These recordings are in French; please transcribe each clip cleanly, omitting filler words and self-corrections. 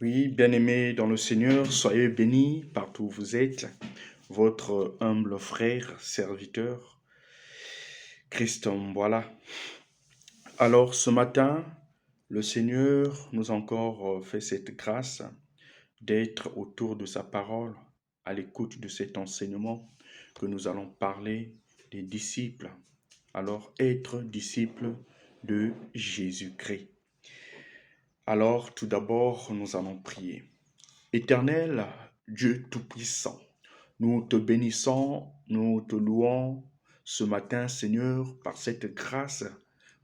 Oui, bien-aimés dans le Seigneur, soyez bénis partout où vous êtes. Votre humble frère, serviteur, Christ voilà. Alors ce matin, le Seigneur nous a encore fait cette grâce d'être autour de sa parole, à l'écoute de cet enseignement que nous allons parler des disciples. Alors être disciple de Jésus-Christ. Alors tout d'abord, nous allons prier. Éternel Dieu Tout-Puissant, nous te bénissons, nous te louons ce matin, Seigneur, par cette grâce,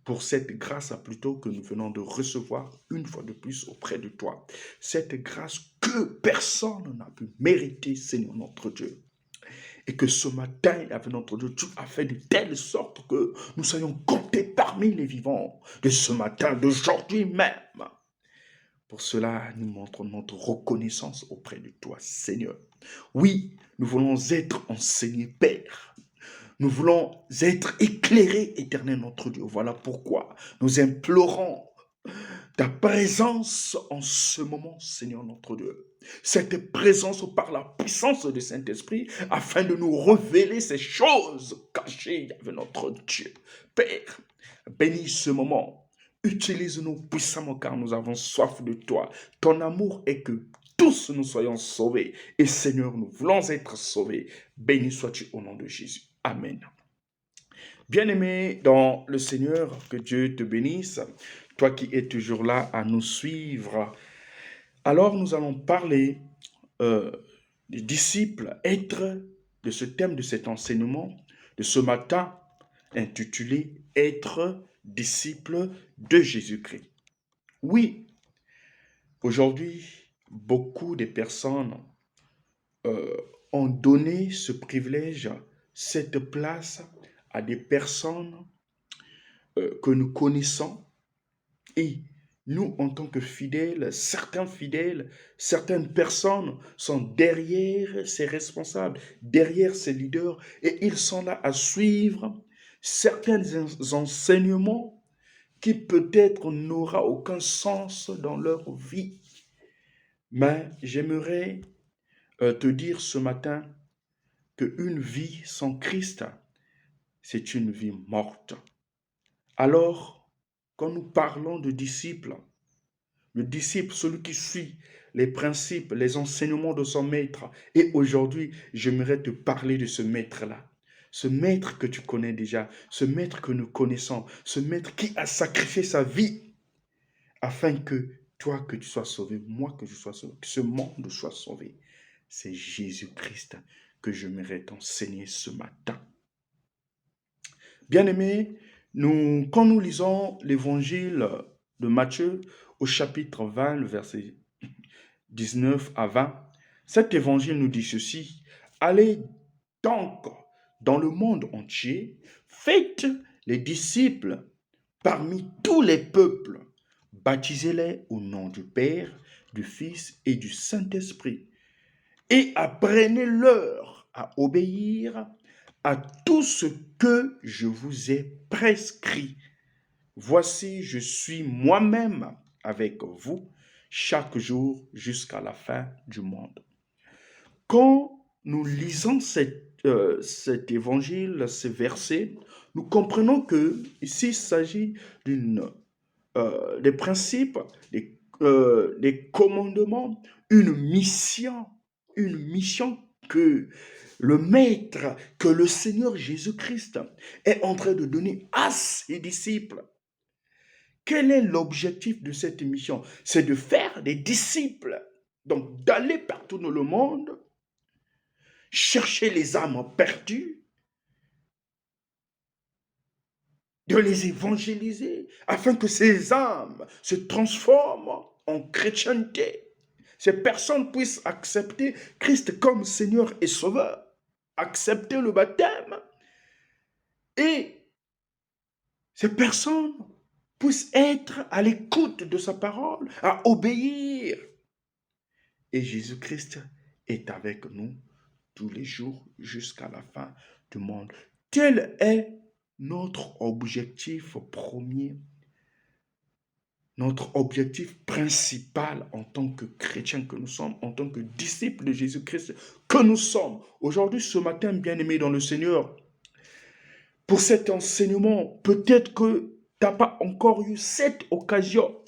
pour cette grâce plutôt que nous venons de recevoir une fois de plus auprès de toi. Cette grâce que personne n'a pu mériter, Seigneur notre Dieu. Et que ce matin, avec notre Dieu, tu as fait de telle sorte que nous soyons comptés parmi les vivants de ce matin, d'aujourd'hui même. Pour cela, nous montrons notre reconnaissance auprès de toi, Seigneur. Oui, nous voulons être enseignés, Père. Nous voulons être éclairés, éternel notre Dieu. Voilà pourquoi nous implorons ta présence en ce moment, Seigneur notre Dieu. Cette présence par la puissance du Saint-Esprit afin de nous révéler ces choses cachées avec notre Dieu. Père, bénis ce moment. Utilise-nous puissamment car nous avons soif de toi. Ton amour est que tous nous soyons sauvés. Et Seigneur, nous voulons être sauvés. Béni sois-tu au nom de Jésus. Amen. Bien-aimé dans le Seigneur, que Dieu te bénisse, toi qui es toujours là à nous suivre. Alors nous allons parler euh, des disciples, être de ce thème, de cet enseignement, de ce matin intitulé Être disciple de Jésus-Christ. Oui, aujourd'hui, beaucoup de personnes euh, ont donné ce privilège, cette place à des personnes que nous connaissons. Et nous, en tant que fidèles, certaines personnes sont derrière ces responsables, derrière ces leaders, et ils sont là à suivre certains enseignements qui peut-être n'aura aucun sens dans leur vie. Mais j'aimerais te dire ce matin qu'une vie sans Christ, c'est une vie morte. Alors, quand nous parlons de disciples, le disciple, celui qui suit les principes, les enseignements de son maître. Et aujourd'hui, j'aimerais te parler de ce maître-là. Ce maître que tu connais déjà, ce maître que nous connaissons, ce maître qui a sacrifié sa vie afin que toi, que tu sois sauvé, moi, que je sois sauvé, que ce monde soit sauvé. C'est Jésus-Christ que j'aimerais t'enseigner ce matin. Bien-aimés, quand nous lisons l'évangile de Matthieu au chapitre 20, le verset 19 à 20, cet évangile nous dit ceci: allez donc dans le monde entier, faites les disciples parmi tous les peuples, baptisez-les au nom du Père, du Fils et du Saint-Esprit, et apprenez-leur à obéir à tout ce que je vous ai prescrit. Voici, je suis moi-même avec vous chaque jour jusqu'à la fin du monde. Quand nous lisons cet évangile, ces versets, nous comprenons que ici il s'agit des principes, des commandements, une mission que le Maître, que le Seigneur Jésus-Christ est en train de donner à ses disciples. Quel est l'objectif de cette mission? C'est de faire des disciples, donc d'aller partout dans le monde, chercher les âmes perdues, de les évangéliser, afin que ces âmes se transforment en chrétienté. Ces personnes puissent accepter Christ comme Seigneur et Sauveur, accepter le baptême, et ces personnes puissent être à l'écoute de sa parole, à obéir. Et Jésus-Christ est avec nous tous les jours jusqu'à la fin du monde. Quel est notre objectif premier? notre objectif principal en tant que chrétiens que nous sommes, en tant que disciples de Jésus-Christ que nous sommes. Aujourd'hui, ce matin, bien-aimés dans le Seigneur, pour cet enseignement, peut-être que tu n'as pas encore eu cette occasion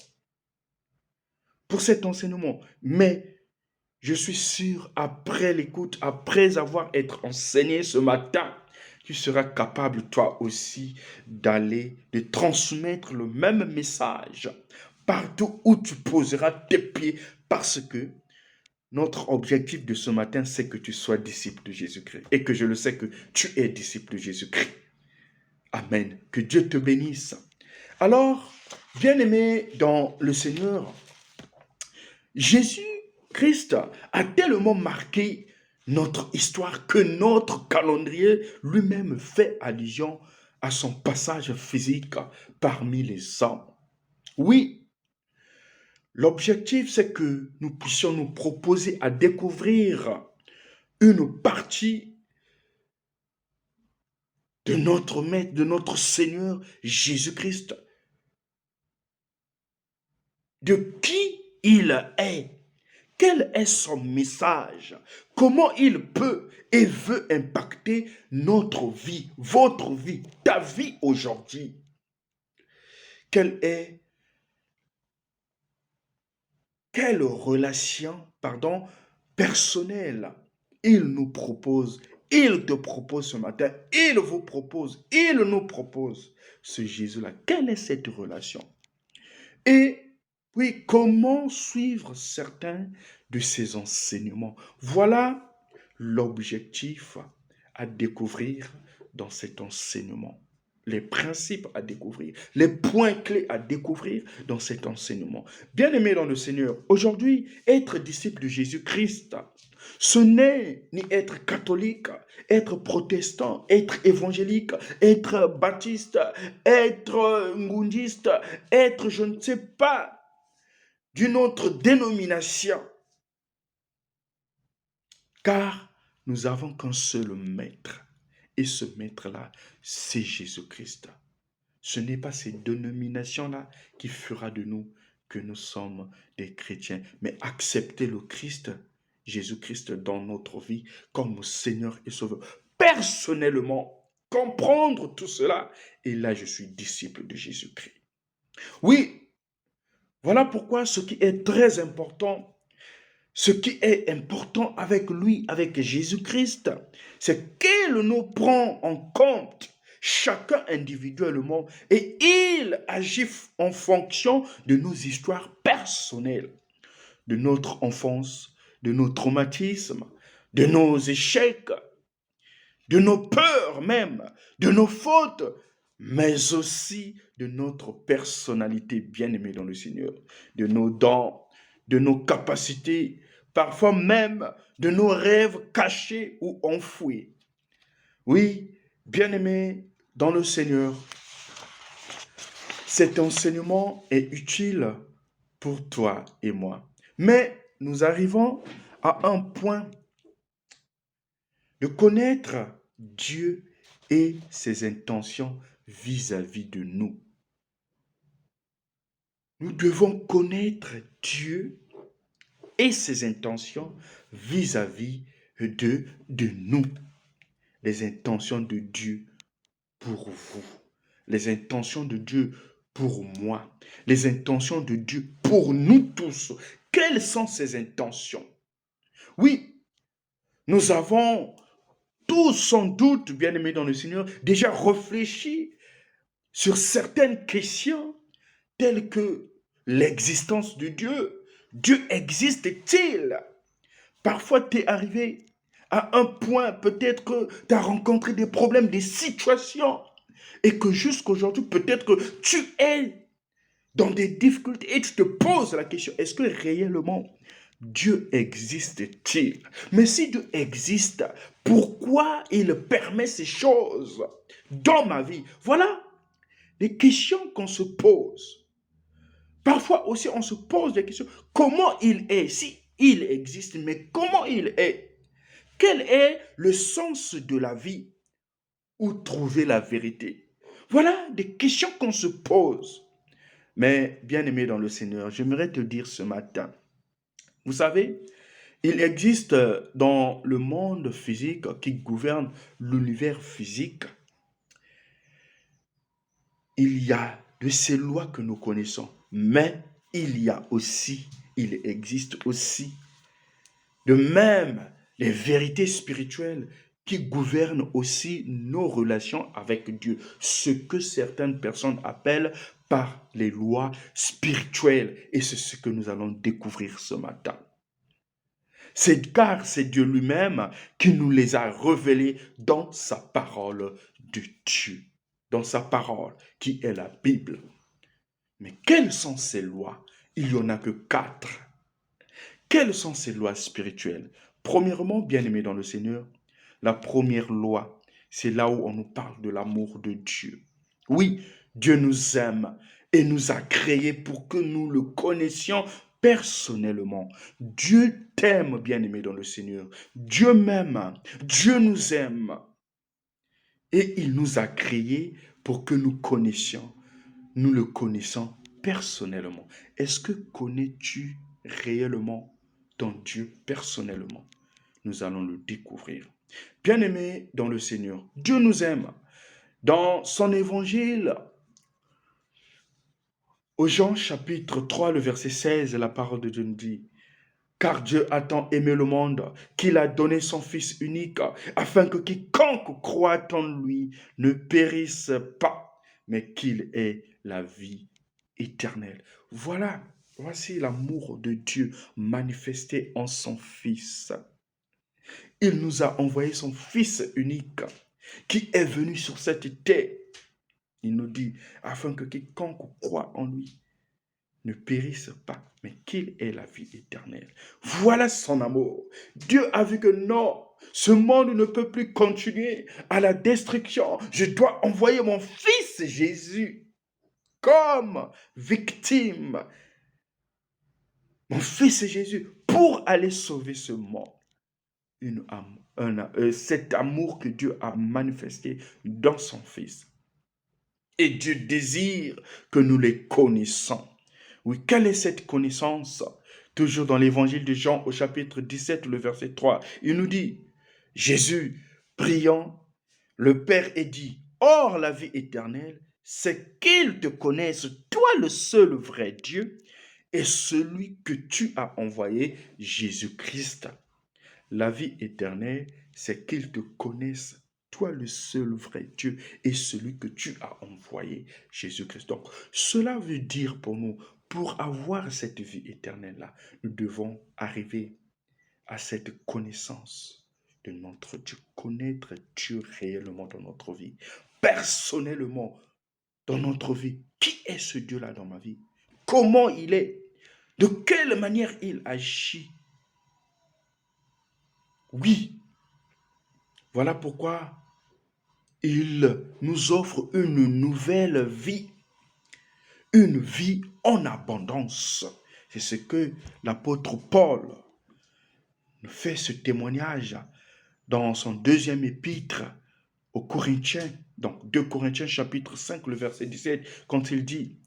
pour cet enseignement, mais je suis sûr, après l'écoute, après avoir été enseigné ce matin, tu seras capable, toi aussi, d'aller, de transmettre le même message partout où tu poseras tes pieds, parce que notre objectif de ce matin, c'est que tu sois disciple de Jésus-Christ et que je le sais que tu es disciple de Jésus-Christ. Amen. Que Dieu te bénisse. Alors, bien-aimé dans le Seigneur, Jésus-Christ a tellement marqué notre histoire que notre calendrier lui-même fait allusion à son passage physique parmi les hommes. Oui, l'objectif, c'est que nous puissions nous proposer à découvrir une partie de notre Maître, de notre Seigneur Jésus-Christ, de qui il est. Quel est son message? Comment il peut et veut impacter notre vie, votre vie, ta vie aujourd'hui? Quelle relation, personnelle il nous propose, il te propose ce matin, il vous propose, il nous propose ce Jésus-là. Quelle est cette relation? Et oui, comment suivre certains de ces enseignements? Voilà l'objectif à découvrir dans cet enseignement. Les principes à découvrir, les points clés à découvrir dans cet enseignement. Bien-aimés dans le Seigneur, aujourd'hui, être disciple de Jésus-Christ, ce n'est ni être catholique, être protestant, être évangélique, être baptiste, être ngundiste, être je ne sais pas d'une autre dénomination. Car nous avons qu'un seul maître. Et ce maître-là, c'est Jésus-Christ. Ce n'est pas ces dénominations-là qui fera de nous que nous sommes des chrétiens, mais accepter le Christ, Jésus-Christ dans notre vie comme Seigneur et Sauveur. Personnellement, comprendre tout cela, et là je suis disciple de Jésus-Christ. Oui, voilà pourquoi ce qui est très important, ce qui est important avec lui, avec Jésus-Christ, c'est qu'il nous prend en compte chacun individuellement et il agit en fonction de nos histoires personnelles, de notre enfance, de nos traumatismes, de nos échecs, de nos peurs même, de nos fautes, mais aussi de notre personnalité bien-aimée dans le Seigneur, de nos dons, de nos capacités, parfois même de nos rêves cachés ou enfouis. Oui, bien-aimé dans le Seigneur, cet enseignement est utile pour toi et moi. Mais nous arrivons à un point de connaître Dieu et ses intentions vis-à-vis de nous. Nous devons connaître Dieu et ses intentions vis-à-vis de nous. Les intentions de Dieu pour vous, les intentions de Dieu pour moi, les intentions de Dieu pour nous tous. Quelles sont ces intentions? Oui, nous avons tous sans doute, bien-aimés dans le Seigneur, déjà réfléchi sur certaines questions telles que l'existence de Dieu. Dieu existe-t-il? Parfois, tu es arrivé à un point, peut-être que tu as rencontré des problèmes, des situations, et que jusqu'aujourd'hui, peut-être que tu es dans des difficultés et tu te poses la question, est-ce que réellement Dieu existe-t-il? Mais si Dieu existe, pourquoi il permet ces choses dans ma vie? Voilà les questions qu'on se pose. Parfois aussi, on se pose des questions. Comment il est? Si il existe, mais comment il est? Quel est le sens de la vie? Où trouver la vérité? Voilà des questions qu'on se pose. Mais bien-aimé dans le Seigneur, j'aimerais te dire ce matin, vous savez, il existe dans le monde physique qui gouverne l'univers physique, il y a de ces lois que nous connaissons, mais il existe aussi de même les vérités spirituelles qui gouvernent aussi nos relations avec Dieu, ce que certaines personnes appellent par les lois spirituelles. Et c'est ce que nous allons découvrir ce matin. C'est car c'est Dieu lui-même qui nous les a révélées dans sa parole de Dieu, dans sa parole qui est la Bible. Mais quelles sont ces lois? Il n'y en a que 4. Quelles sont ces lois spirituelles? Premièrement, bien-aimé dans le Seigneur, la première loi, c'est là où on nous parle de l'amour de Dieu. Oui, Dieu nous aime et nous a créés pour que nous le connaissions personnellement. Dieu t'aime, bien-aimé dans le Seigneur. Dieu m'aime. Dieu nous aime. Et il nous a créés pour que nous connaissions. Nous le connaissons personnellement. Est-ce que connais-tu réellement ton Dieu personnellement? Nous allons le découvrir. Bien-aimés dans le Seigneur, Dieu nous aime. Dans son évangile, au Jean chapitre 3, le verset 16, la parole de Dieu nous dit, car Dieu a tant aimé le monde qu'il a donné son Fils unique, afin que quiconque croit en lui ne périsse pas, mais qu'il ait la vie éternelle. Voici l'amour de Dieu manifesté en son Fils. Il nous a envoyé son Fils unique qui est venu sur cette terre. Il nous dit, afin que quiconque croit en lui ne périsse pas, mais qu'il ait la vie éternelle. Voilà son amour. Dieu a vu que non, ce monde ne peut plus continuer à la destruction. Je dois envoyer mon Fils Jésus comme victime. Mon Fils Jésus pour aller sauver ce monde. Cet amour que Dieu a manifesté dans son Fils. Et Dieu désire que nous les connaissons. Oui, quelle est cette connaissance? Toujours dans l'évangile de Jean au chapitre 17, le verset 3, il nous dit, Jésus, priant, le Père est dit, or la vie éternelle, c'est qu'ils te connaissent, toi le seul vrai Dieu, et celui que tu as envoyé, Jésus-Christ. La vie éternelle, c'est qu'ils te connaissent, toi le seul vrai Dieu et celui que tu as envoyé, Jésus-Christ. Donc, cela veut dire pour nous, pour avoir cette vie éternelle-là, nous devons arriver à cette connaissance de notre Dieu, connaître Dieu réellement dans notre vie, personnellement dans notre vie. Qui est ce Dieu-là dans ma vie? Comment il est? De quelle manière il agit? Oui, voilà pourquoi il nous offre une nouvelle vie, une vie en abondance. C'est ce que l'apôtre Paul nous fait ce témoignage dans son deuxième épître aux Corinthiens, donc 2 Corinthiens chapitre 5, le verset 17, quand il dit,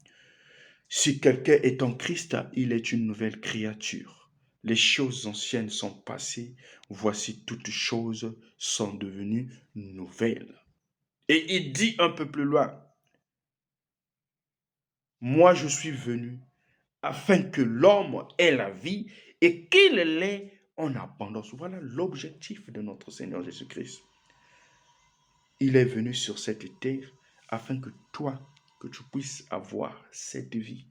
si quelqu'un est en Christ, il est une nouvelle créature. Les choses anciennes sont passées, voici toutes choses sont devenues nouvelles. Et il dit un peu plus loin, moi je suis venu afin que l'homme ait la vie et qu'il l'ait en abondance. Voilà l'objectif de notre Seigneur Jésus-Christ. Il est venu sur cette terre afin que toi, que tu puisses avoir cette vie.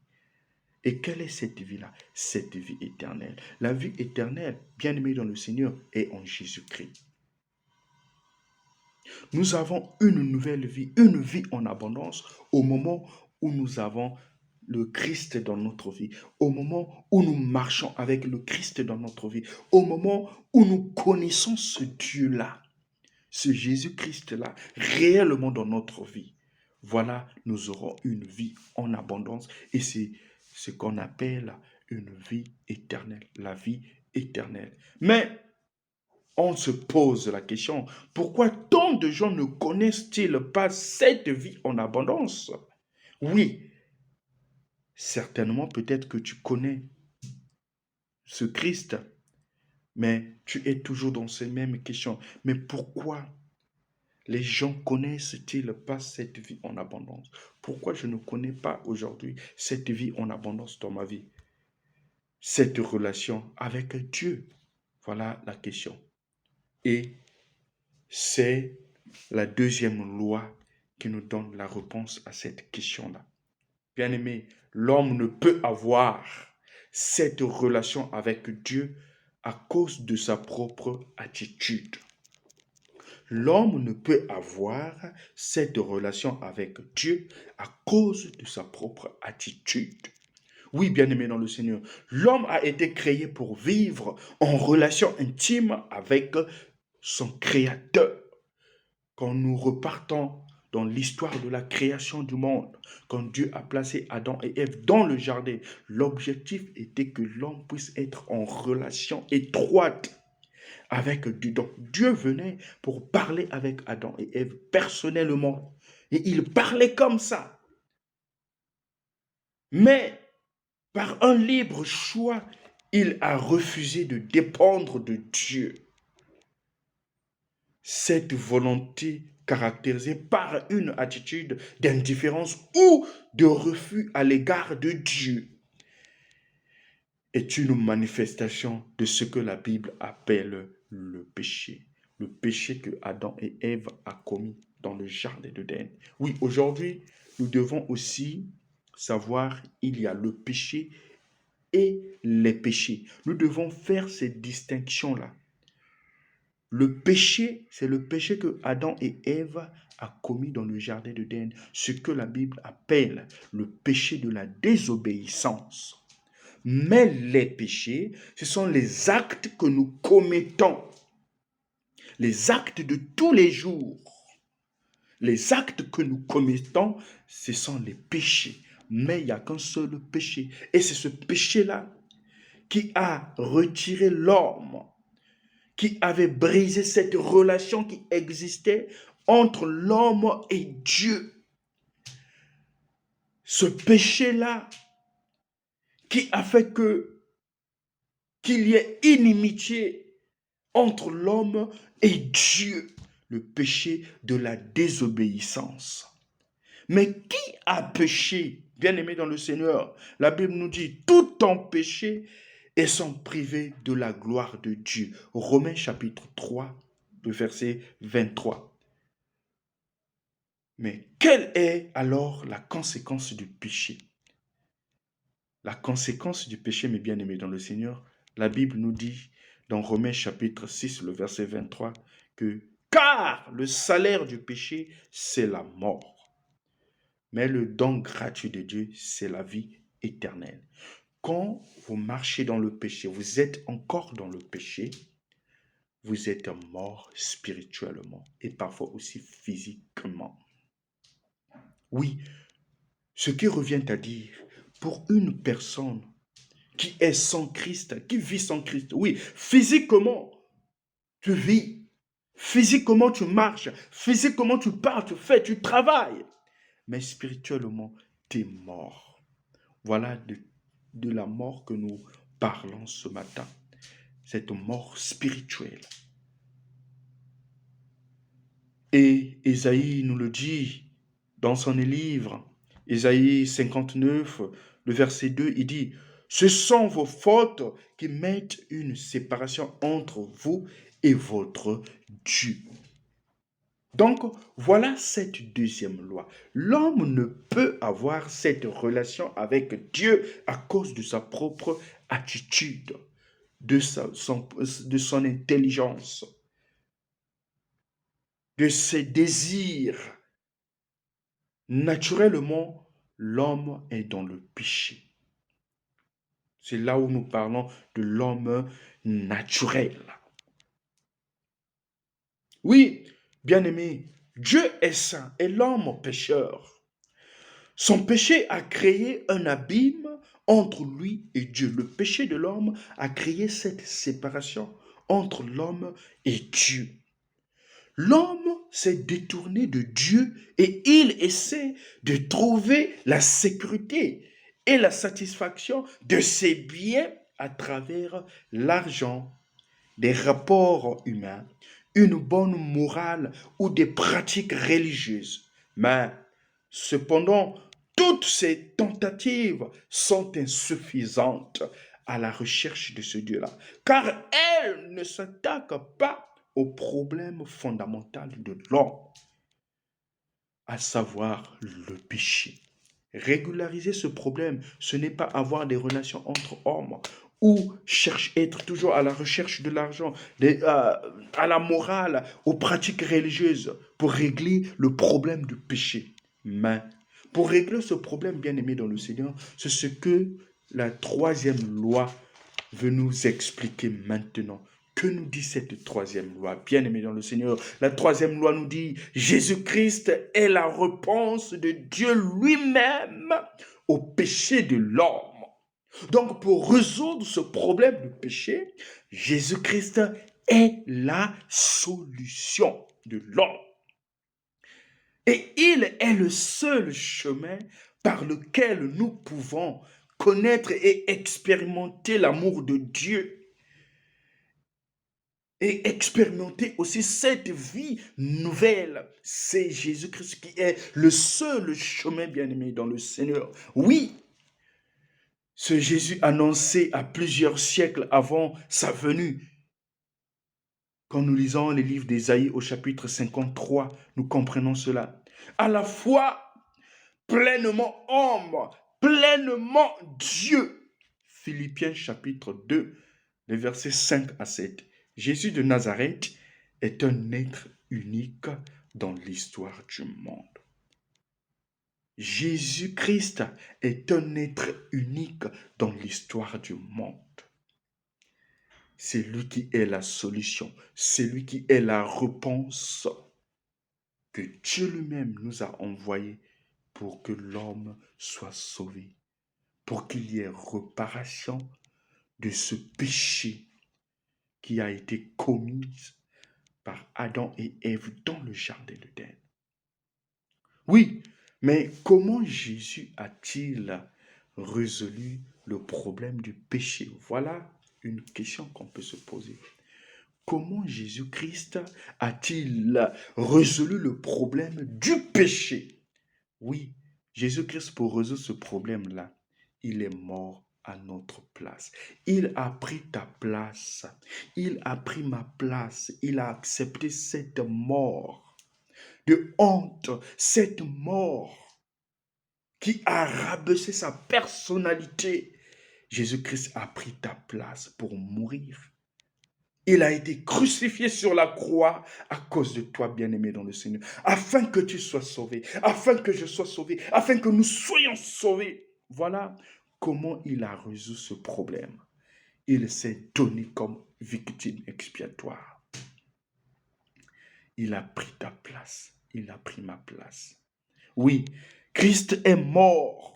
Et quelle est cette vie-là? Cette vie éternelle. La vie éternelle, bien aimée dans le Seigneur, est en Jésus-Christ. Nous avons une nouvelle vie, une vie en abondance au moment où nous avons le Christ dans notre vie, au moment où nous marchons avec le Christ dans notre vie, au moment où nous connaissons ce Dieu-là, ce Jésus-Christ-là, réellement dans notre vie. Voilà, nous aurons une vie en abondance et c'est ce qu'on appelle une vie éternelle, la vie éternelle. Mais on se pose la question, pourquoi tant de gens ne connaissent-ils pas cette vie en abondance? Oui, Certainement, peut-être que tu connais ce Christ, mais tu es toujours dans ces mêmes questions. Mais pourquoi les gens connaissent-ils pas cette vie en abondance? Pourquoi je ne connais pas aujourd'hui cette vie en abondance dans ma vie? Cette relation avec Dieu? Voilà la question. Et c'est la deuxième loi qui nous donne la réponse à cette question-là. Bien-aimé, l'homme ne peut avoir cette relation avec Dieu à cause de sa propre attitude. L'homme ne peut avoir cette relation avec Dieu à cause de sa propre attitude. Oui, bien-aimé dans le Seigneur, l'homme a été créé pour vivre en relation intime avec son Créateur. Quand nous repartons dans l'histoire de la création du monde, quand Dieu a placé Adam et Ève dans le jardin, l'objectif était que l'homme puisse être en relation étroite avec Dieu. Donc Dieu venait pour parler avec Adam et Ève personnellement. Et il parlait comme ça. Mais par un libre choix, il a refusé de dépendre de Dieu. Cette volonté caractérisée par une attitude d'indifférence ou de refus à l'égard de Dieu est une manifestation de ce que la Bible appelle le péché. Le péché que Adam et Ève ont commis dans le jardin d'Éden. Oui, aujourd'hui, nous devons aussi savoir il y a le péché et les péchés. Nous devons faire cette distinction-là. Le péché, c'est le péché que Adam et Ève ont commis dans le jardin d'Éden, ce que la Bible appelle le péché de la désobéissance. Mais les péchés, ce sont les actes que nous commettons, les actes de tous les jours. Les actes que nous commettons, ce sont les péchés. Mais il n'y a qu'un seul péché. Et c'est ce péché-là qui a retiré l'homme, qui avait brisé cette relation qui existait entre l'homme et Dieu. Ce péché-là qui a fait qu'il y ait inimitié entre l'homme et Dieu, le péché de la désobéissance. Mais qui a péché, bien-aimé dans le Seigneur? La Bible nous dit, tout ont péché et sont privés de la gloire de Dieu. Romains chapitre 3, le verset 23. Mais quelle est alors la conséquence du péché? La conséquence du péché, mes bien-aimés dans le Seigneur, la Bible nous dit dans Romains chapitre 6, le verset 23, que car le salaire du péché, c'est la mort. Mais le don gratuit de Dieu, c'est la vie éternelle. Quand vous marchez dans le péché, vous êtes encore dans le péché, vous êtes mort spirituellement et parfois aussi physiquement. Oui, ce qui revient à dire, pour une personne qui est sans Christ, qui vit sans Christ, oui, physiquement, tu vis, physiquement, tu marches, physiquement, tu parles, tu fais, tu travailles, mais spirituellement, tu es mort. Voilà de la mort que nous parlons ce matin, cette mort spirituelle. Et Ésaïe nous le dit dans son livre, Ésaïe 59, le verset 2, il dit, « Ce sont vos fautes qui mettent une séparation entre vous et votre Dieu. » Donc, voilà cette deuxième loi. L'homme ne peut avoir cette relation avec Dieu à cause de sa propre attitude, de son intelligence, de ses désirs. Naturellement, l'homme est dans le péché. C'est là où nous parlons de l'homme naturel. Oui, bien-aimé, Dieu est saint et l'homme pécheur. Son péché a créé un abîme entre lui et Dieu. Le péché de l'homme a créé cette séparation entre l'homme et Dieu. L'homme s'est détourné de Dieu et il essaie de trouver la sécurité et la satisfaction de ses biens à travers l'argent, des rapports humains, une bonne morale ou des pratiques religieuses. Mais cependant, toutes ces tentatives sont insuffisantes à la recherche de ce Dieu-là, car elles ne s'attaquent pas au problème fondamental de l'homme, à savoir le péché. Régulariser ce problème, ce n'est pas avoir des relations entre hommes ou être toujours à la recherche de l'argent, à la morale, aux pratiques religieuses pour régler le problème du péché. Mais pour régler ce problème, bien aimé dans le Seigneur, c'est ce que la troisième loi veut nous expliquer maintenant. Que nous dit cette troisième loi, bien aimé dans le Seigneur? La troisième loi nous dit, Jésus-Christ est la réponse de Dieu lui-même au péché de l'homme. Donc, pour résoudre ce problème du péché, Jésus-Christ est la solution de l'homme. Et il est le seul chemin par lequel nous pouvons connaître et expérimenter l'amour de Dieu et expérimenter aussi cette vie nouvelle. C'est Jésus-Christ qui est le seul chemin bien-aimé dans le Seigneur. Oui, ce Jésus annoncé à plusieurs siècles avant sa venue. Quand nous lisons les livres d'Ésaïe au chapitre 53, nous comprenons cela. À la fois pleinement homme, pleinement Dieu. Philippiens chapitre 2, les versets 5 à 7. Jésus de Nazareth est un être unique dans l'histoire du monde. Jésus-Christ est un être unique dans l'histoire du monde. C'est lui qui est la solution, c'est lui qui est la réponse que Dieu lui-même nous a envoyé pour que l'homme soit sauvé, pour qu'il y ait réparation de ce péché qui a été commis par Adam et Ève dans le jardin d'Éden. Oui, mais comment Jésus a-t-il résolu le problème du péché? Voilà une question qu'on peut se poser. Comment Jésus-Christ a-t-il résolu le problème du péché? Oui, Jésus-Christ, pour résoudre ce problème-là, il est mort à notre place. Il a pris ta place. Il a pris ma place. Il a accepté cette mort de honte, cette mort qui a rabaissé sa personnalité. Jésus-Christ a pris ta place pour mourir. Il a été crucifié sur la croix à cause de toi, bien-aimé dans le Seigneur, afin que tu sois sauvé, afin que je sois sauvé, afin que nous soyons sauvés. Voilà comment il a résolu ce problème. Il s'est donné comme victime expiatoire. Il a pris ta place. Il a pris ma place. Oui, Christ est mort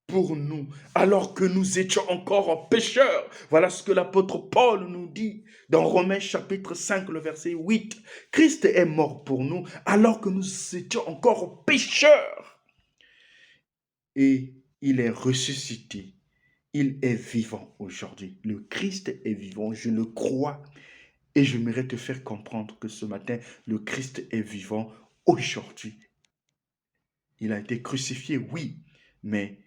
pour nous, alors que nous étions encore pécheurs. Voilà ce que l'apôtre Paul nous dit dans Romains chapitre 5, le verset 8. Christ est mort pour nous, alors que nous étions encore pécheurs. Et il est ressuscité. Il est vivant aujourd'hui. Le Christ est vivant, je le crois. Et j'aimerais te faire comprendre que ce matin, le Christ est vivant aujourd'hui. Il a été crucifié, oui, mais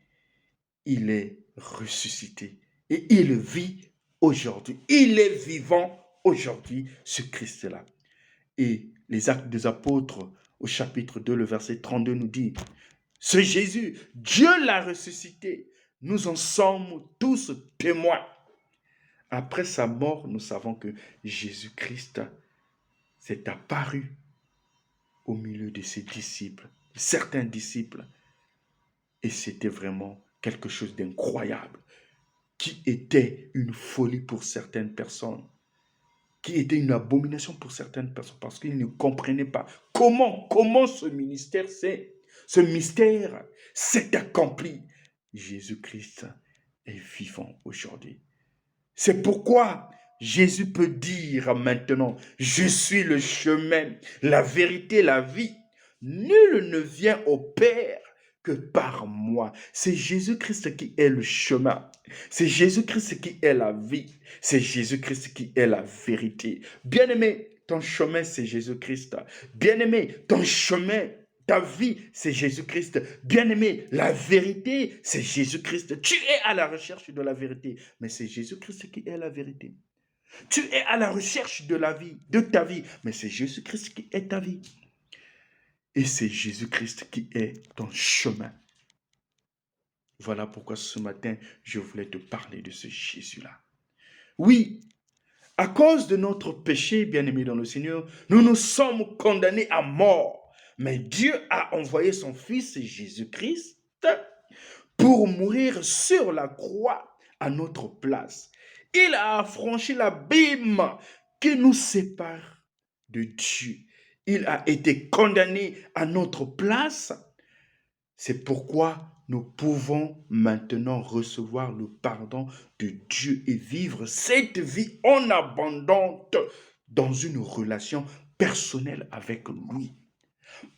il est ressuscité et il vit aujourd'hui. Il est vivant aujourd'hui, ce Christ-là. Et les Actes des Apôtres, au chapitre 2, le verset 32 nous dit, ce Jésus, Dieu l'a ressuscité. Nous en sommes tous témoins. Après sa mort, nous savons que Jésus-Christ s'est apparu au milieu de ses disciples, certains disciples. Et c'était vraiment quelque chose d'incroyable, qui était une folie pour certaines personnes, qui était une abomination pour certaines personnes, parce qu'ils ne comprenaient pas comment ce mystère s'est accompli. Jésus-Christ est vivant aujourd'hui. C'est pourquoi Jésus peut dire maintenant, je suis le chemin, la vérité, la vie. Nul ne vient au Père que par moi. C'est Jésus-Christ qui est le chemin. C'est Jésus-Christ qui est la vie. C'est Jésus-Christ qui est la vérité. Bien-aimé, ton chemin, c'est Jésus-Christ. Bien-aimé, ton chemin, ta vie, c'est Jésus-Christ. Bien-aimé, la vérité, c'est Jésus-Christ. Tu es à la recherche de la vérité, mais c'est Jésus-Christ qui est la vérité. Tu es à la recherche de la vie, de ta vie, mais c'est Jésus-Christ qui est ta vie. Et c'est Jésus-Christ qui est ton chemin. Voilà pourquoi ce matin, je voulais te parler de ce Jésus-là. Oui, à cause de notre péché, bien-aimé dans le Seigneur, nous nous sommes condamnés à mort. Mais Dieu a envoyé son Fils Jésus-Christ pour mourir sur la croix à notre place. Il a franchi l'abîme qui nous sépare de Dieu. Il a été condamné à notre place. C'est pourquoi nous pouvons maintenant recevoir le pardon de Dieu et vivre cette vie en abondante dans une relation personnelle avec lui.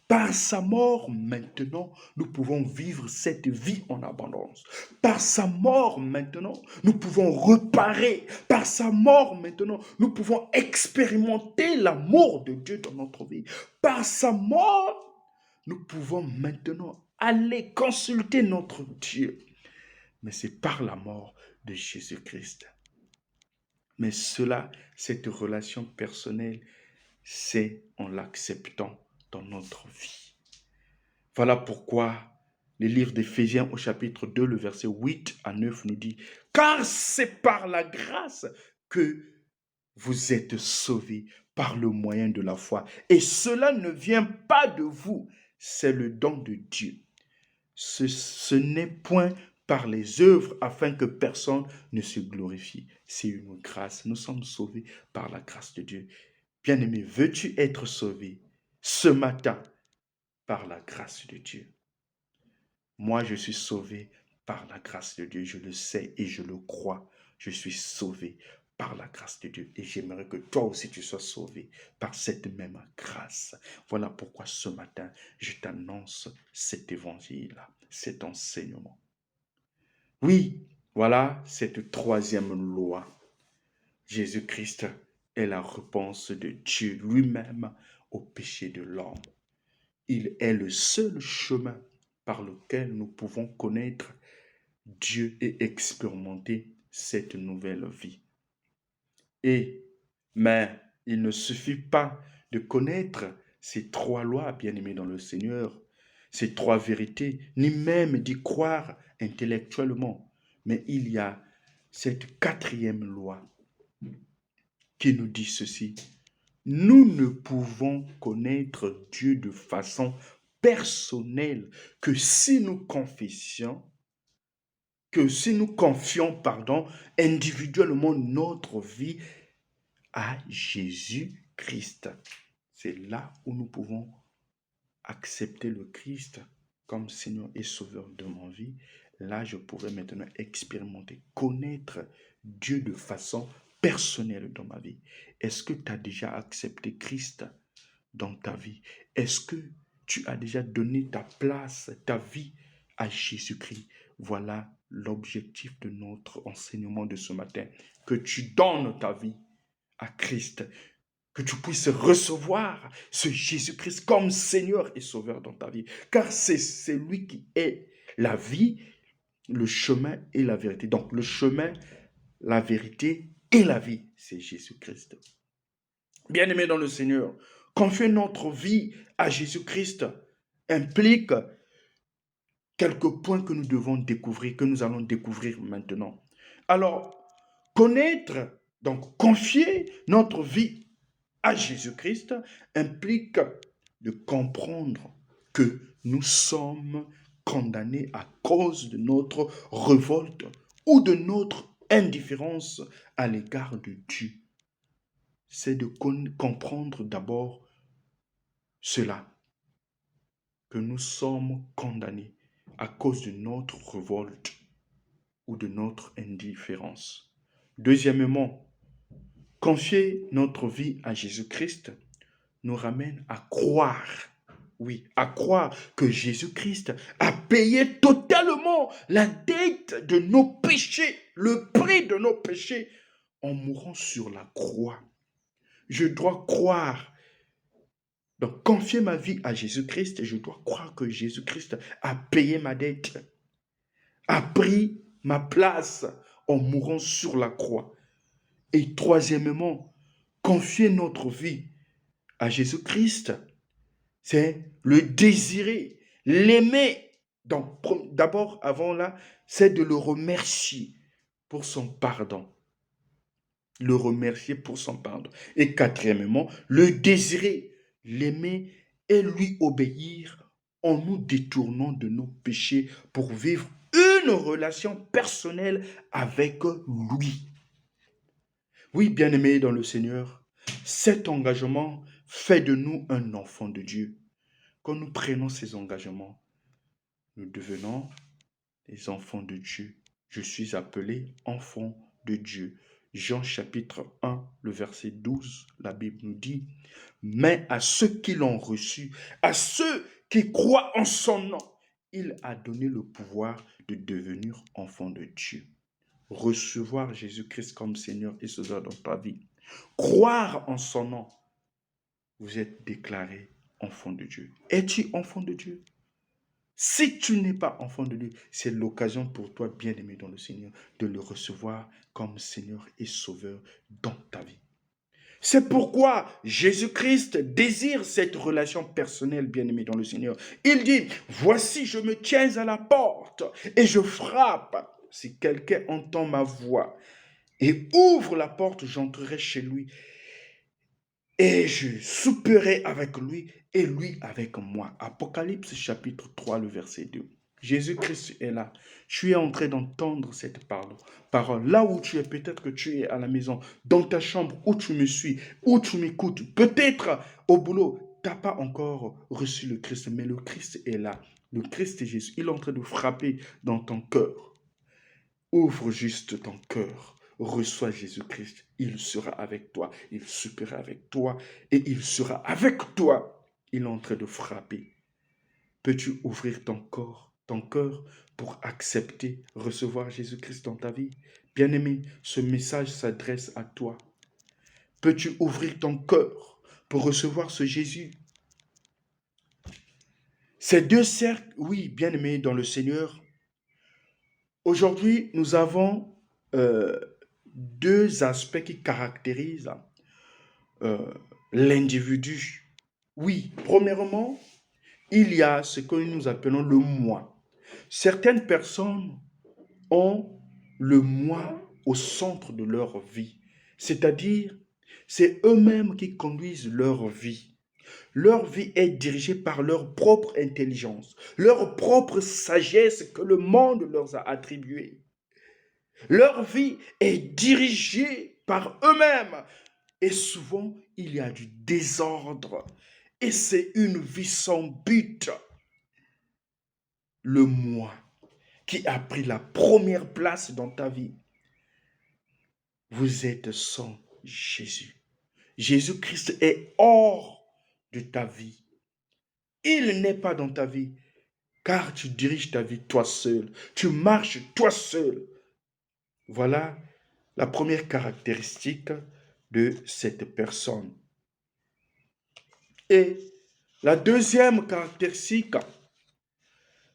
Par sa mort, maintenant, nous pouvons vivre cette vie en abondance. Par sa mort, maintenant, nous pouvons reparer. Par sa mort, maintenant, nous pouvons expérimenter l'amour de Dieu dans notre vie. Par sa mort, nous pouvons maintenant aller consulter notre Dieu. Mais c'est par la mort de Jésus-Christ. Mais cela, cette relation personnelle, c'est en l'acceptant dans notre vie. Voilà pourquoi le livre d'Éphésiens au chapitre 2, le verset 8 à 9 nous dit « Car c'est par la grâce que vous êtes sauvés par le moyen de la foi. Et cela ne vient pas de vous, c'est le don de Dieu. Ce n'est point par les œuvres afin que personne ne se glorifie. C'est une grâce. Nous sommes sauvés par la grâce de Dieu. Bien-aimé, veux-tu être sauvé ce matin par la grâce de Dieu? Moi, je suis sauvé par la grâce de Dieu. Je le sais et je le crois. Je suis sauvé par la grâce de Dieu. Et j'aimerais que toi aussi tu sois sauvé par cette même grâce. Voilà pourquoi ce matin, je t'annonce cet évangile-là, cet enseignement. Oui, voilà cette troisième loi. Jésus-Christ est la réponse de Dieu lui-même au péché de l'homme. Il est le seul chemin par lequel nous pouvons connaître Dieu et expérimenter cette nouvelle vie. Mais il ne suffit pas de connaître ces trois lois, bien-aimés dans le Seigneur, ces trois vérités, ni même d'y croire intellectuellement. Mais il y a cette quatrième loi qui nous dit ceci. Nous ne pouvons connaître Dieu de façon personnelle que si nous confions, individuellement notre vie à Jésus-Christ. C'est là où nous pouvons accepter le Christ comme Seigneur et Sauveur de ma vie. Là, je pourrais maintenant expérimenter, connaître Dieu de façon personnelle dans ma vie. Est-ce que tu as déjà accepté Christ dans ta vie? Est-ce que tu as déjà donné ta place, ta vie à Jésus-Christ? Voilà l'objectif de notre enseignement de ce matin. Que tu donnes ta vie à Christ, que tu puisses recevoir ce Jésus-Christ comme Seigneur et Sauveur dans ta vie. Car c'est lui qui est la vie, le chemin et la vérité. Donc le chemin, la vérité et la vie, c'est Jésus-Christ. Bien-aimés dans le Seigneur, confier notre vie à Jésus-Christ implique quelques points que nous devons découvrir, que nous allons découvrir maintenant. Alors, connaître, donc confier notre vie à Jésus-Christ implique de comprendre que nous sommes condamnés à cause de notre révolte ou de notre indifférence à l'égard de Dieu. C'est de comprendre d'abord cela, que nous sommes condamnés à cause de notre révolte ou de notre indifférence. Deuxièmement, confier notre vie à Jésus-Christ nous ramène à croire Oui, à croire que Jésus-Christ a payé totalement la dette de nos péchés, le prix de nos péchés, en mourant sur la croix. Je dois croire, donc confier ma vie à Jésus-Christ, et je dois croire que Jésus-Christ a payé ma dette, a pris ma place en mourant sur la croix. Et troisièmement, confier notre vie à Jésus-Christ, c'est le désirer, l'aimer. Donc, d'abord, avant là, c'est de le remercier pour son pardon. Le remercier pour son pardon. Et quatrièmement, le désirer, l'aimer et lui obéir en nous détournant de nos péchés pour vivre une relation personnelle avec lui. Oui, bien-aimés dans le Seigneur, cet engagement fait de nous un enfant de Dieu. Quand nous prenons ces engagements, nous devenons des enfants de Dieu. Je suis appelé enfant de Dieu. Jean chapitre 1, le verset 12, la Bible nous dit, « Mais à ceux qui l'ont reçu, à ceux qui croient en son nom, il a donné le pouvoir de devenir enfant de Dieu. » Recevoir Jésus-Christ comme Seigneur et Sauveur dans ta vie. Croire en son nom, vous êtes déclaré enfant de Dieu. Es-tu enfant de Dieu? Si tu n'es pas enfant de Dieu, c'est l'occasion pour toi, bien-aimé dans le Seigneur, de le recevoir comme Seigneur et Sauveur dans ta vie. C'est pourquoi Jésus-Christ désire cette relation personnelle, bien-aimé dans le Seigneur. Il dit, « Voici, je me tiens à la porte et je frappe. Si quelqu'un entend ma voix et ouvre la porte, j'entrerai chez lui et je souperai avec lui et lui avec moi. » Apocalypse chapitre 3, le verset 2. Jésus-Christ est là. Tu es en train d'entendre cette parole. Là où tu es, peut-être que tu es à la maison, dans ta chambre, où tu me suis, où tu m'écoutes. Peut-être au boulot, tu n'as pas encore reçu le Christ, mais le Christ est là. Le Christ est Jésus. Il est en train de frapper dans ton cœur. Ouvre juste ton cœur. Reçois Jésus-Christ. Il sera avec toi. Il soupera avec toi. Et il sera avec toi. Il est en train de frapper. Peux-tu ouvrir ton cœur pour accepter, recevoir Jésus-Christ dans ta vie? Bien-aimé, ce message s'adresse à toi. Peux-tu ouvrir ton cœur pour recevoir ce Jésus? Ces deux cercles, oui, bien-aimés dans le Seigneur. Aujourd'hui, nous avons deux aspects qui caractérisent l'individu. Oui, premièrement, il y a ce que nous appelons le moi. Certaines personnes ont le moi au centre de leur vie. C'est-à-dire, c'est eux-mêmes qui conduisent leur vie. Leur vie est dirigée par leur propre intelligence, leur propre sagesse que le monde leur a attribuée. Leur vie est dirigée par eux-mêmes. Et souvent, il y a du désordre. Et c'est une vie sans but. Le moi qui a pris la première place dans ta vie. Vous êtes sans Jésus. Jésus-Christ est hors de ta vie. Il n'est pas dans ta vie, car tu diriges ta vie toi seul. Tu marches toi seul. Voilà la première caractéristique de cette personne. Et la deuxième caractéristique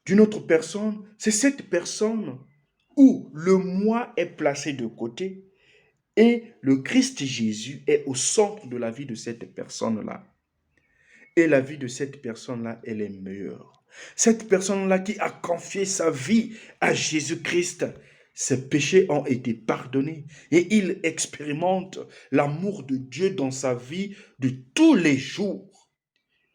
d'une autre personne, c'est cette personne où le moi est placé de côté et le Christ Jésus est au centre de la vie de cette personne-là. Et la vie de cette personne-là, elle est meilleure. Cette personne-là qui a confié sa vie à Jésus-Christ, ses péchés ont été pardonnés et il expérimente l'amour de Dieu dans sa vie de tous les jours.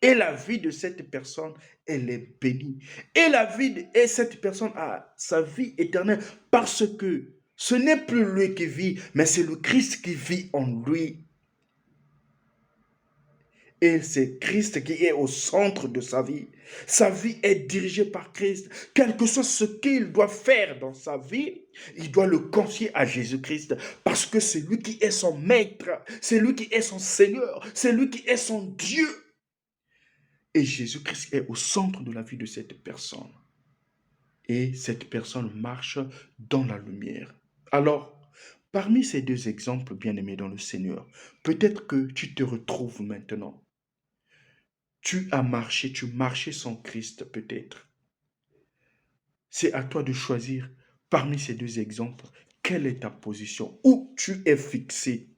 Et la vie de cette personne, elle est bénie. Et cette personne a sa vie éternelle parce que ce n'est plus lui qui vit, mais c'est le Christ qui vit en lui. Et c'est Christ qui est au centre de sa vie. Sa vie est dirigée par Christ. Quel que soit ce qu'il doit faire dans sa vie, il doit le confier à Jésus-Christ parce que c'est lui qui est son maître, c'est lui qui est son Seigneur, c'est lui qui est son Dieu. Et Jésus-Christ est au centre de la vie de cette personne. Et cette personne marche dans la lumière. Alors, parmi ces deux exemples bien-aimés dans le Seigneur, peut-être que tu te retrouves maintenant. Tu marchais sans Christ peut-être. C'est à toi de choisir parmi ces deux exemples, quelle est ta position, où tu es fixé,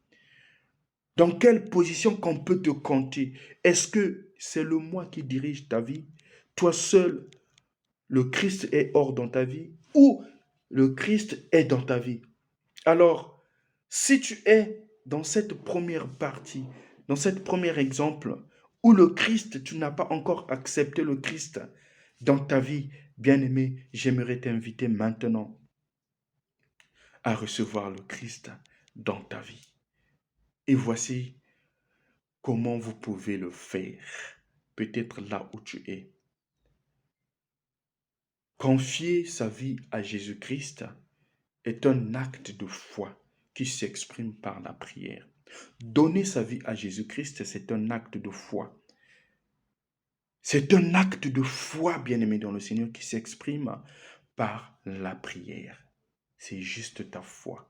dans quelle position qu'on peut te compter. Est-ce que c'est le moi qui dirige ta vie? Toi seul, le Christ est hors dans ta vie ou le Christ est dans ta vie? Alors, si tu es dans cette première partie, dans cette premier exemple, où le Christ, tu n'as pas encore accepté le Christ dans ta vie, bien-aimé, j'aimerais t'inviter maintenant à recevoir le Christ dans ta vie. Et voici comment vous pouvez le faire, peut-être là où tu es. Confier sa vie à Jésus-Christ est un acte de foi qui s'exprime par la prière. Donner sa vie à Jésus-Christ, c'est un acte de foi. C'est un acte de foi, bien-aimé dans le Seigneur, qui s'exprime par la prière. C'est juste ta foi.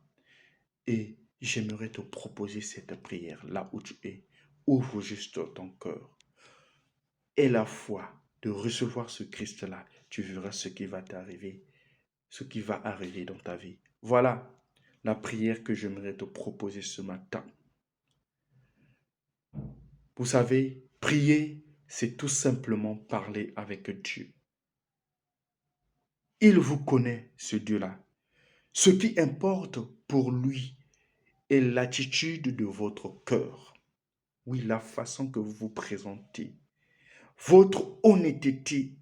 Et j'aimerais te proposer cette prière là où tu es. Ouvre juste ton cœur. Et la foi de recevoir ce Christ-là, tu verras ce qui va t'arriver, ce qui va arriver dans ta vie. Voilà la prière que j'aimerais te proposer ce matin. Vous savez, prier, c'est tout simplement parler avec Dieu. Il vous connaît, ce Dieu-là. Ce qui importe pour lui est l'attitude de votre cœur. Oui, la façon que vous vous présentez. Votre honnêteté,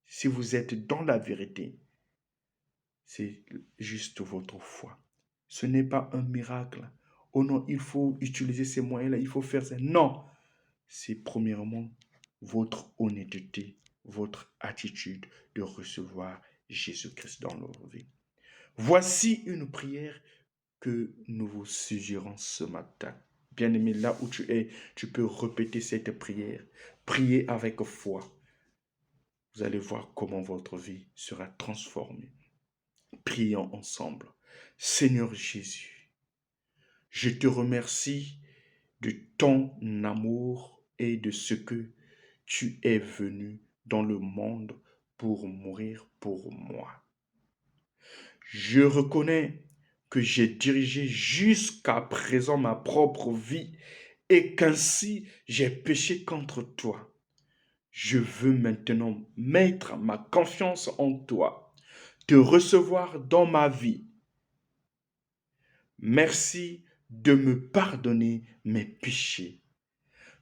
si vous êtes dans la vérité, c'est juste votre foi. Ce n'est pas un miracle. Oh non, il faut utiliser ces moyens-là, il faut faire ça. Non, c'est premièrement votre honnêteté, votre attitude de recevoir Jésus-Christ dans leur vie. Voici une prière que nous vous suggérons ce matin. Bien-aimé, là où tu es, tu peux répéter cette prière. Priez avec foi. Vous allez voir comment votre vie sera transformée. Prions ensemble. Seigneur Jésus, je te remercie de ton amour et de ce que tu es venu dans le monde pour mourir pour moi. Je reconnais que j'ai dirigé jusqu'à présent ma propre vie et qu'ainsi j'ai péché contre toi. Je veux maintenant mettre ma confiance en toi, te recevoir dans ma vie. Merci de me pardonner mes péchés.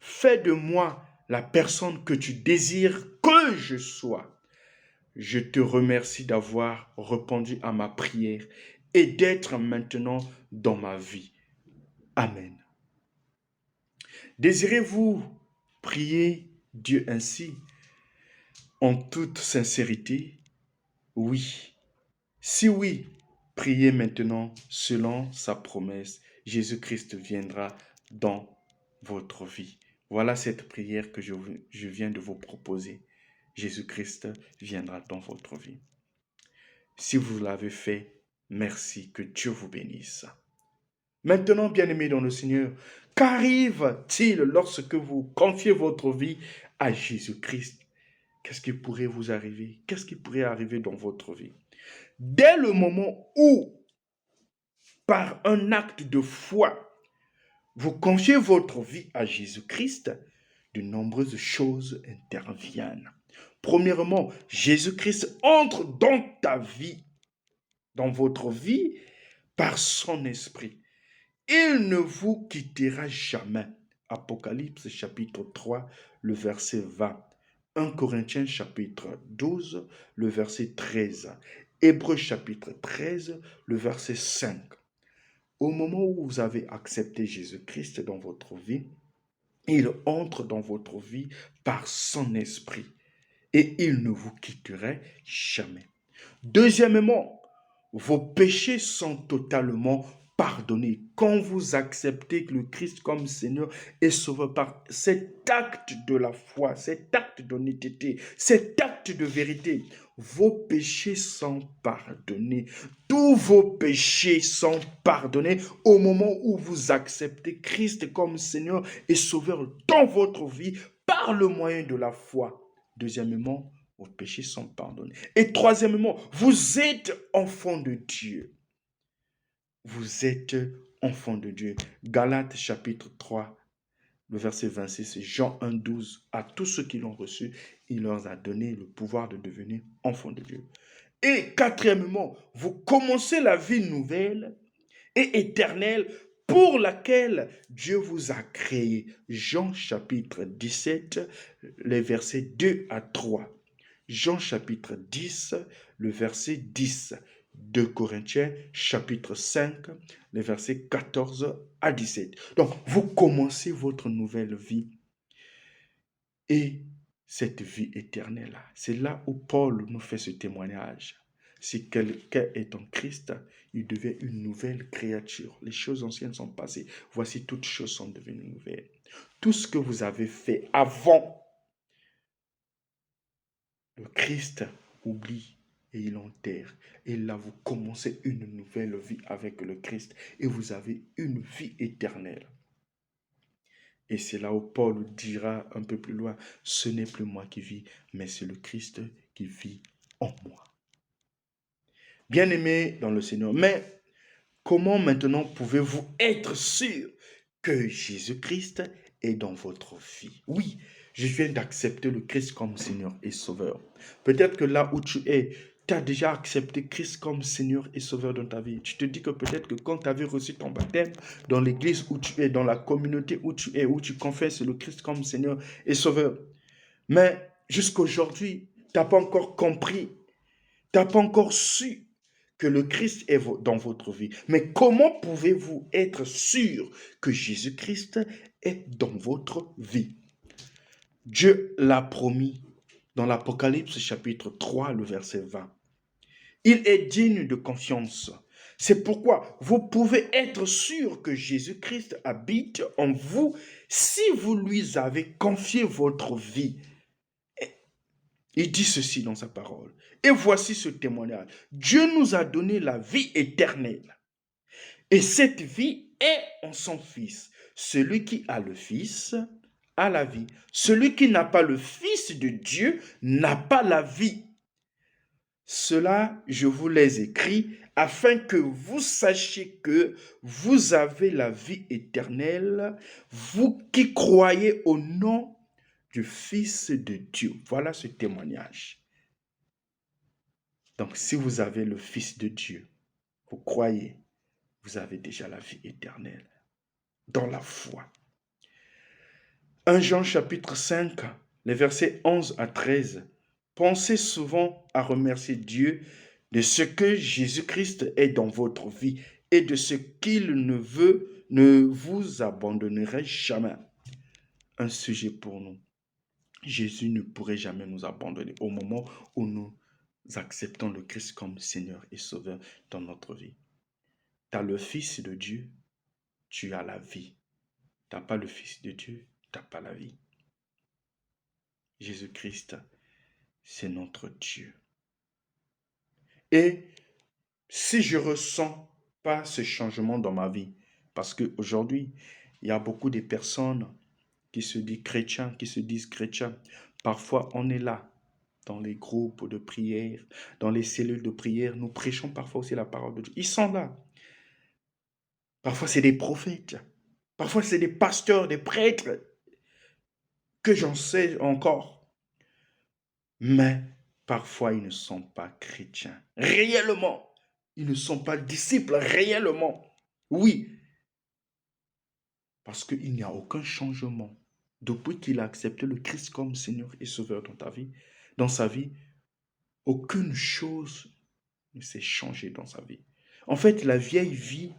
Fais de moi la personne que tu désires que je sois. Je te remercie d'avoir répondu à ma prière et d'être maintenant dans ma vie. Amen. Désirez-vous prier Dieu ainsi en toute sincérité? Oui. Si oui, priez maintenant selon sa promesse. Jésus-Christ viendra dans votre vie. Voilà cette prière que je viens de vous proposer. Jésus-Christ viendra dans votre vie. Si vous l'avez fait, merci, que Dieu vous bénisse. Maintenant, bien-aimés dans le Seigneur, qu'arrive-t-il lorsque vous confiez votre vie à Jésus-Christ? Qu'est-ce qui pourrait vous arriver? Qu'est-ce qui pourrait arriver dans votre vie? Dès le moment où, par un acte de foi, vous confiez votre vie à Jésus-Christ, de nombreuses choses interviennent. Premièrement, Jésus-Christ entre dans ta vie, dans votre vie, par son esprit. Il ne vous quittera jamais. Apocalypse chapitre 3, le verset 20. 1 Corinthiens chapitre 12, le verset 13. Hébreux chapitre 13, le verset 5. Au moment où vous avez accepté Jésus-Christ dans votre vie, il entre dans votre vie par son esprit et il ne vous quitterait jamais. Deuxièmement, vos péchés sont totalement pardonné. Quand vous acceptez le Christ comme Seigneur et Sauveur par cet acte de la foi, cet acte d'honnêteté, cet acte de vérité, vos péchés sont pardonnés. Tous vos péchés sont pardonnés au moment où vous acceptez Christ comme Seigneur et Sauveur dans votre vie par le moyen de la foi. Deuxièmement, vos péchés sont pardonnés. Et troisièmement, vous êtes enfant de Dieu. Vous êtes enfant de Dieu. Galates chapitre 3, le verset 26, Jean 1, 12. À tous ceux qui l'ont reçu, il leur a donné le pouvoir de devenir enfants de Dieu. Et quatrièmement, vous commencez la vie nouvelle et éternelle pour laquelle Dieu vous a créé. Jean chapitre 17, les versets 2 à 3. Jean chapitre 10, le verset 10. 2 Corinthiens chapitre 5, les versets 14 à 17. Donc, vous commencez votre nouvelle vie et cette vie éternelle. C'est là où Paul nous fait ce témoignage. Si quelqu'un est en Christ, il devient une nouvelle créature. Les choses anciennes sont passées. Voici, toutes choses sont devenues nouvelles. Tout ce que vous avez fait avant, le Christ oublie et il enterre. Et là, vous commencez une nouvelle vie avec le Christ et vous avez une vie éternelle. Et c'est là où Paul dira un peu plus loin, ce n'est plus moi qui vis, mais c'est le Christ qui vit en moi. Bien-aimés dans le Seigneur, mais comment maintenant pouvez-vous être sûr que Jésus-Christ est dans votre vie? Oui, je viens d'accepter le Christ comme Seigneur et Sauveur. Peut-être que là où tu es, tu as déjà accepté Christ comme Seigneur et Sauveur dans ta vie. Tu te dis que peut-être que quand tu avais reçu ton baptême, dans l'église où tu es, dans la communauté où tu es, où tu confesses le Christ comme Seigneur et Sauveur. Mais jusqu'à aujourd'hui, tu n'as pas encore compris, tu n'as pas encore su que le Christ est dans votre vie. Mais comment pouvez-vous être sûr que Jésus-Christ est dans votre vie? Dieu l'a promis dans l'Apocalypse chapitre 3, le verset 20. Il est digne de confiance. C'est pourquoi vous pouvez être sûr que Jésus-Christ habite en vous si vous lui avez confié votre vie. Il dit ceci dans sa parole. Et voici ce témoignage. Dieu nous a donné la vie éternelle. Et cette vie est en son Fils. Celui qui a le Fils a la vie. Celui qui n'a pas le Fils de Dieu n'a pas la vie. Cela, je vous les écris afin que vous sachiez que vous avez la vie éternelle, vous qui croyez au nom du Fils de Dieu. Voilà ce témoignage. Donc, si vous avez le Fils de Dieu, vous croyez, vous avez déjà la vie éternelle dans la foi. 1 Jean chapitre 5, les versets 11 à 13. Pensez souvent à remercier Dieu de ce que Jésus-Christ est dans votre vie et de ce qu'il ne vous abandonnerait jamais. Un sujet pour nous. Jésus ne pourrait jamais nous abandonner au moment où nous acceptons le Christ comme Seigneur et Sauveur dans notre vie. Tu as le Fils de Dieu, tu as la vie. Tu n'as pas le Fils de Dieu, tu n'as pas la vie. Jésus-Christ, c'est notre Dieu. Et si je ne ressens pas ce changement dans ma vie, parce qu'aujourd'hui, il y a beaucoup de personnes qui se disent chrétiens. Parfois, on est là, dans les groupes de prière, dans les cellules de prière. Nous prêchons parfois aussi la parole de Dieu. Ils sont là. Parfois, c'est des prophètes. Parfois, c'est des pasteurs, des prêtres, que j'en sais encore. Mais parfois, ils ne sont pas chrétiens. Réellement. Ils ne sont pas disciples réellement. Oui. Parce qu'il n'y a aucun changement. Depuis qu'il a accepté le Christ comme Seigneur et Sauveur dans sa vie, aucune chose ne s'est changée dans sa vie. En fait, la vieille vie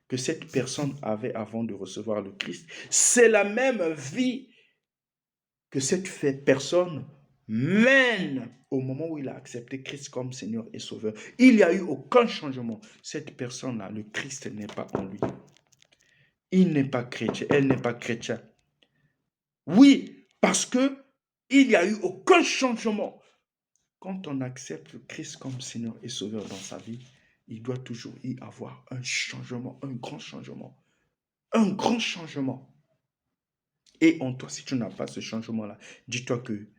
que cette personne avait avant de recevoir le Christ, c'est la même vie que cette personne Même au moment où il a accepté Christ comme Seigneur et Sauveur, il n'y a eu aucun changement. Cette personne-là, le Christ n'est pas en lui. Il n'est pas chrétien, elle n'est pas chrétienne. Oui, parce que il n'y a eu aucun changement. Quand on accepte le Christ comme Seigneur et Sauveur dans sa vie, il doit toujours y avoir un changement, un grand changement. Un grand changement. Et en toi, si tu n'as pas ce changement-là, dis-toi que tu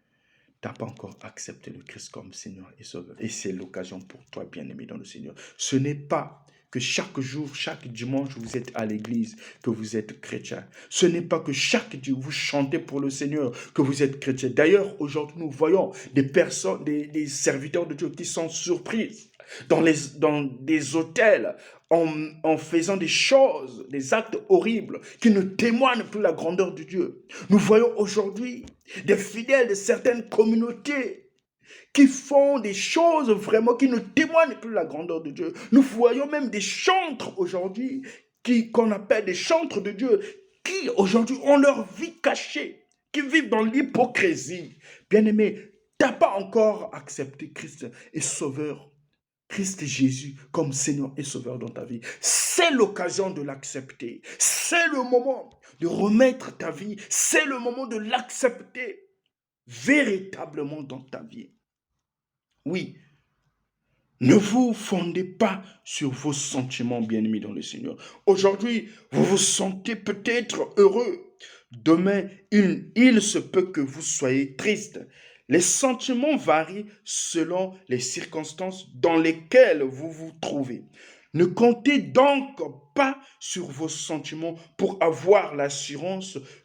n'as pas encore accepté le Christ comme Seigneur et Sauveur. Et c'est l'occasion pour toi, bien-aimé dans le Seigneur. Ce n'est pas que chaque jour, chaque dimanche, vous êtes à l'église, que vous êtes chrétien. Ce n'est pas que chaque dieu vous chantez pour le Seigneur, que vous êtes chrétien. D'ailleurs, aujourd'hui, nous voyons des personnes, des serviteurs de Dieu qui sont surprises dans des hôtels en faisant des choses, des actes horribles qui ne témoignent plus la grandeur de Dieu. Nous voyons aujourd'hui des fidèles de certaines communautés qui font des choses vraiment qui ne témoignent plus la grandeur de Dieu. Nous voyons même des chantres aujourd'hui qu'on appelle des chantres de Dieu qui aujourd'hui ont leur vie cachée, qui vivent dans l'hypocrisie. Bien-aimé, tu n'as pas encore accepté Christ et Sauveur, Christ Jésus comme Seigneur et Sauveur dans ta vie. C'est l'occasion de l'accepter. C'est le moment de remettre ta vie. C'est le moment de l'accepter véritablement dans ta vie. Oui, ne vous fondez pas sur vos sentiments, bien-aimés dans le Seigneur. Aujourd'hui, vous vous sentez peut-être heureux. Demain, il se peut que vous soyez triste. Les sentiments varient selon les circonstances dans lesquelles vous vous trouvez. Ne comptez donc pas sur vos sentiments pour avoir l'assurance